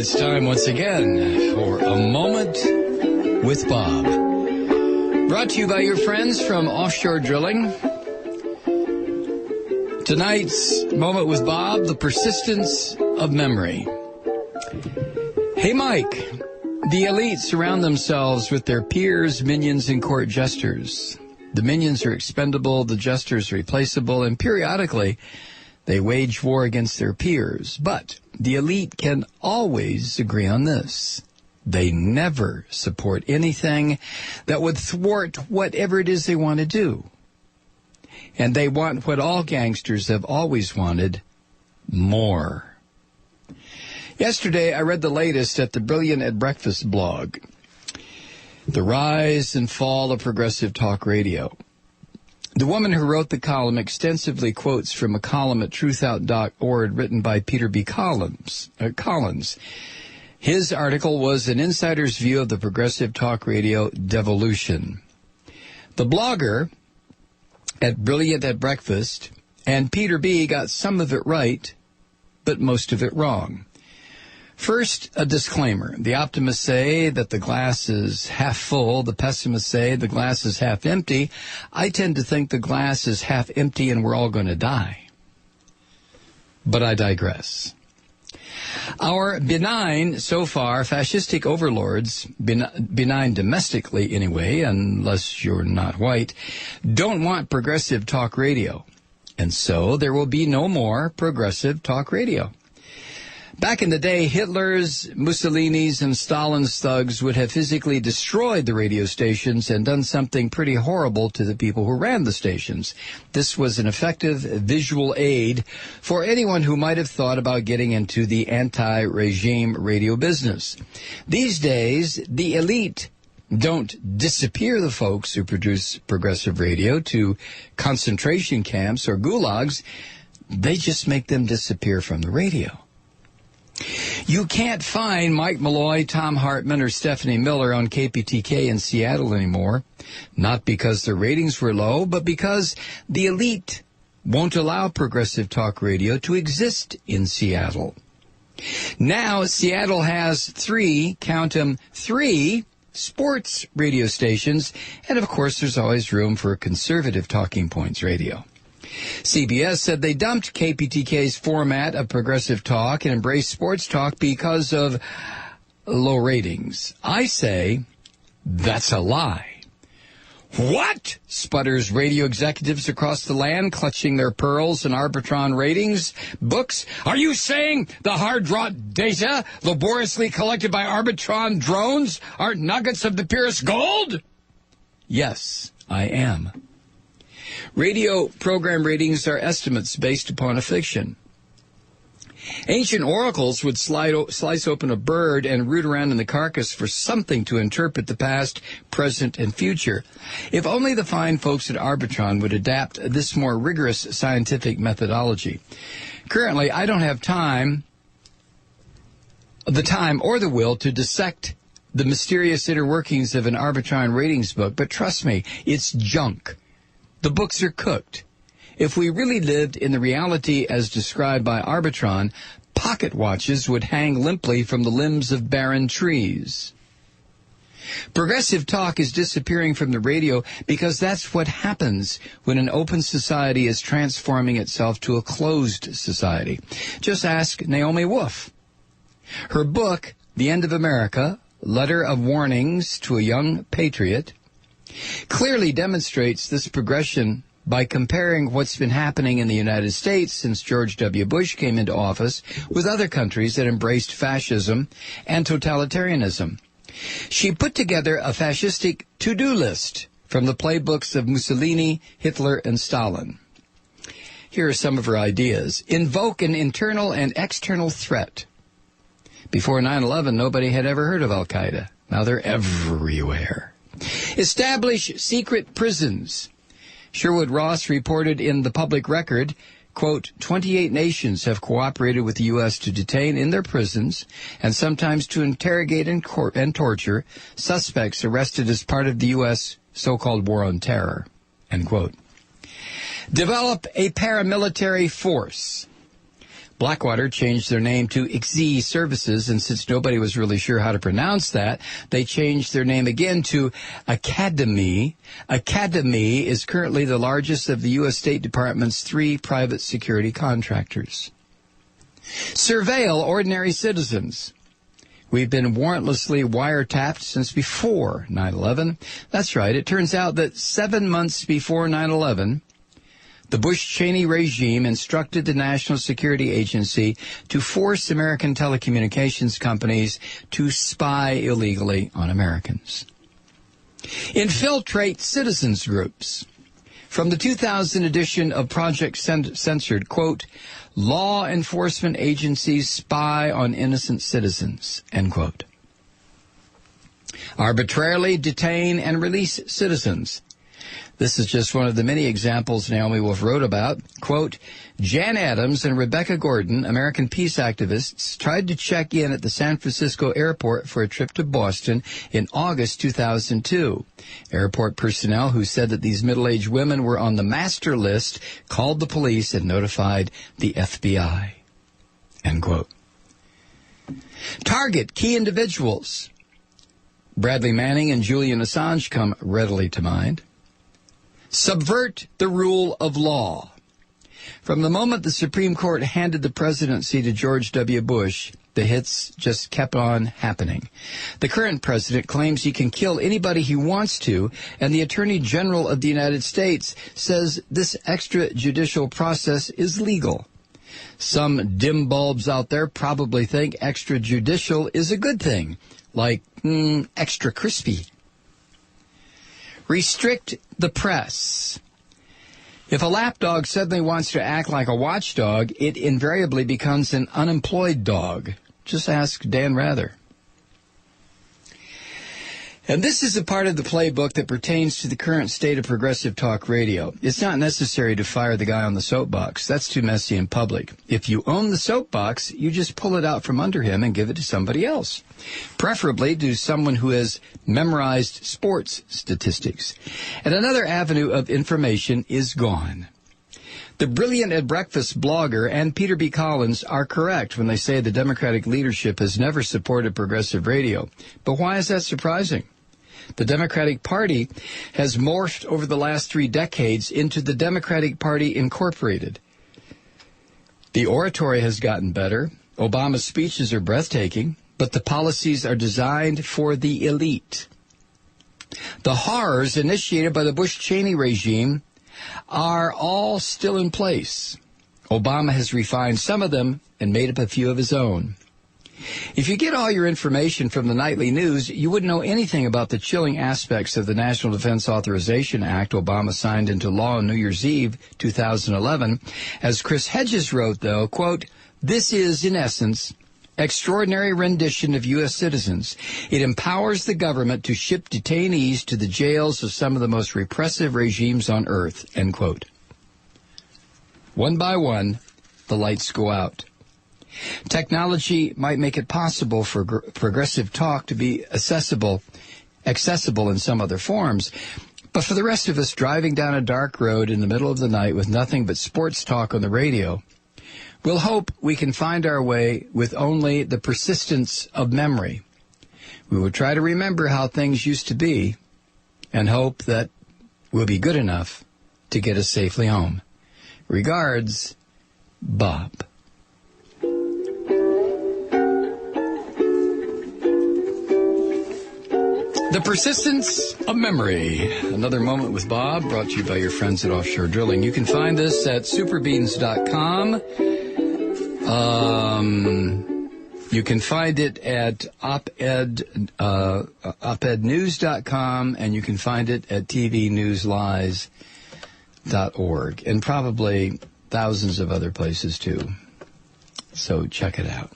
It's time once again for A Moment with Bob. Brought to you by your friends from Offshore Drilling. Tonight's Moment with Bob, the persistence of memory. Hey, Mike. The elite surround themselves with their peers, minions, and court jesters. The minions are expendable, the jesters replaceable, and periodically they wage war against their peers. But the elite can always agree on this. They never support anything that would thwart whatever it is they want to do. And they want what all gangsters have always wanted, more. Yesterday, I read the latest at the Brilliant at Breakfast blog, The Rise and Fall of Progressive Talk Radio. The woman who wrote the column extensively quotes from a column at truthout.org written by Peter B. Collins. His article was an insider's view of the Progressive Talk Radio devolution. The blogger at Brilliant at Breakfast and Peter B. got some of it right, but most of it wrong. First, a disclaimer. The optimists say that the glass is half full. The pessimists say the glass is half empty. I tend to think the glass is half empty and we're all going to die. But I digress. Our benign, so far, fascistic overlords, benign domestically anyway, unless you're not white, don't want progressive talk radio. And so there will be no more progressive talk radio. Back in the day, Hitler's, Mussolini's, and Stalin's thugs would have physically destroyed the radio stations and done something pretty horrible to the people who ran the stations. This was an effective visual aid for anyone who might have thought about getting into the anti-regime radio business. These days, the elite don't disappear the folks who produce progressive radio to concentration camps or gulags. They just make them disappear from the radio. You can't find Mike Malloy, Tom Hartman, or Stephanie Miller on KPTK in Seattle anymore. Not because their ratings were low, but because the elite won't allow progressive talk radio to exist in Seattle. Now, Seattle has three sports radio stations, and of course there's always room for conservative Talking Points radio. CBS said they dumped KPTK's format of progressive talk and embraced sports talk because of low ratings. I say that's a lie. What? Sputters radio executives across the land clutching their pearls and Arbitron ratings books. Are you saying the hard-wrought data laboriously collected by Arbitron drones are nuggets of the purest gold? Yes, I am. Radio program ratings are estimates based upon a fiction. Ancient oracles would slice open a bird and root around in the carcass for something to interpret the past, present, and future. If only the fine folks at Arbitron would adapt this more rigorous scientific methodology. Currently, I don't have the time or the will to dissect the mysterious inner workings of an Arbitron ratings book, but trust me, it's junk. The books are cooked. If we really lived in the reality as described by Arbitron, pocket watches would hang limply from the limbs of barren trees. Progressive talk is disappearing from the radio because that's what happens when an open society is transforming itself to a closed society. Just ask Naomi Wolf. Her book, The End of America, Letter of Warnings to a Young Patriot, clearly demonstrates this progression by comparing what's been happening in the United States since George W. Bush came into office with other countries that embraced fascism and totalitarianism. She put together a fascistic to-do list from the playbooks of Mussolini, Hitler, and Stalin. Here are some of her ideas. Invoke an internal and external threat. Before 9/11, nobody had ever heard of Al-Qaeda. Now they're everywhere. Establish secret prisons. Sherwood Ross reported in the Public Record, quote, 28 nations have cooperated with the U.S. to detain in their prisons and sometimes to interrogate and torture suspects arrested as part of the U.S. so-called war on terror, end quote. Develop a paramilitary force. Blackwater changed their name to XZ Services, and since nobody was really sure how to pronounce that, they changed their name again to Academy. Academy is currently the largest of the U.S. State Department's 3 private security contractors. Surveil ordinary citizens. We've been warrantlessly wiretapped since before 9/11. That's right. It turns out that 7 months before 9/11, the Bush-Cheney regime instructed the National Security Agency to force American telecommunications companies to spy illegally on Americans. Infiltrate citizens groups. From the 2000 edition of Project Censored, quote, law enforcement agencies spy on innocent citizens, end quote. Arbitrarily detain and release citizens. This is just one of the many examples Naomi Wolf wrote about. Quote, Jan Adams and Rebecca Gordon, American peace activists, tried to check in at the San Francisco airport for a trip to Boston in August 2002. Airport personnel who said that these middle-aged women were on the master list called the police and notified the FBI. End quote. Target key individuals. Bradley Manning and Julian Assange come readily to mind. Subvert the rule of law. From the moment the Supreme Court handed the presidency to George W. Bush, the hits just kept on happening. The current president claims he can kill anybody he wants to, and the Attorney General of the United States says this extrajudicial process is legal. Some dim bulbs out there probably think extrajudicial is a good thing, like extra crispy. Restrict the press. If a lapdog suddenly wants to act like a watchdog, it invariably becomes an unemployed dog. Just ask Dan Rather. And this is a part of the playbook that pertains to the current state of progressive talk radio. It's not necessary to fire the guy on the soapbox. That's too messy in public. If you own the soapbox, you just pull it out from under him and give it to somebody else. Preferably to someone who has memorized sports statistics. And another avenue of information is gone. The Brilliant at Breakfast blogger and Peter B. Collins are correct when they say the Democratic leadership has never supported progressive radio. But why is that surprising? The Democratic Party has morphed over the last 3 decades into the Democratic Party Incorporated. The oratory has gotten better. Obama's speeches are breathtaking, but the policies are designed for the elite. The horrors initiated by the Bush-Cheney regime are all still in place. Obama has refined some of them and made up a few of his own. If you get all your information from the nightly news, you wouldn't know anything about the chilling aspects of the National Defense Authorization Act Obama signed into law on New Year's Eve 2011. As Chris Hedges wrote, though, quote, this is, in essence, extraordinary rendition of U.S. citizens. It empowers the government to ship detainees to the jails of some of the most repressive regimes on earth, end quote. One by one, the lights go out. Technology might make it possible for progressive talk to be accessible in some other forms. But for the rest of us driving down a dark road in the middle of the night with nothing but sports talk on the radio, we'll hope we can find our way with only the persistence of memory. We will try to remember how things used to be and hope that we'll be good enough to get us safely home. Regards, Bob. The Persistence of Memory. Another Moment with Bob, brought to you by your friends at Offshore Drilling. You can find this at superbeans.com. You can find it at opednews.com, and you can find it at tvnewslies.org, and probably thousands of other places too. So check it out.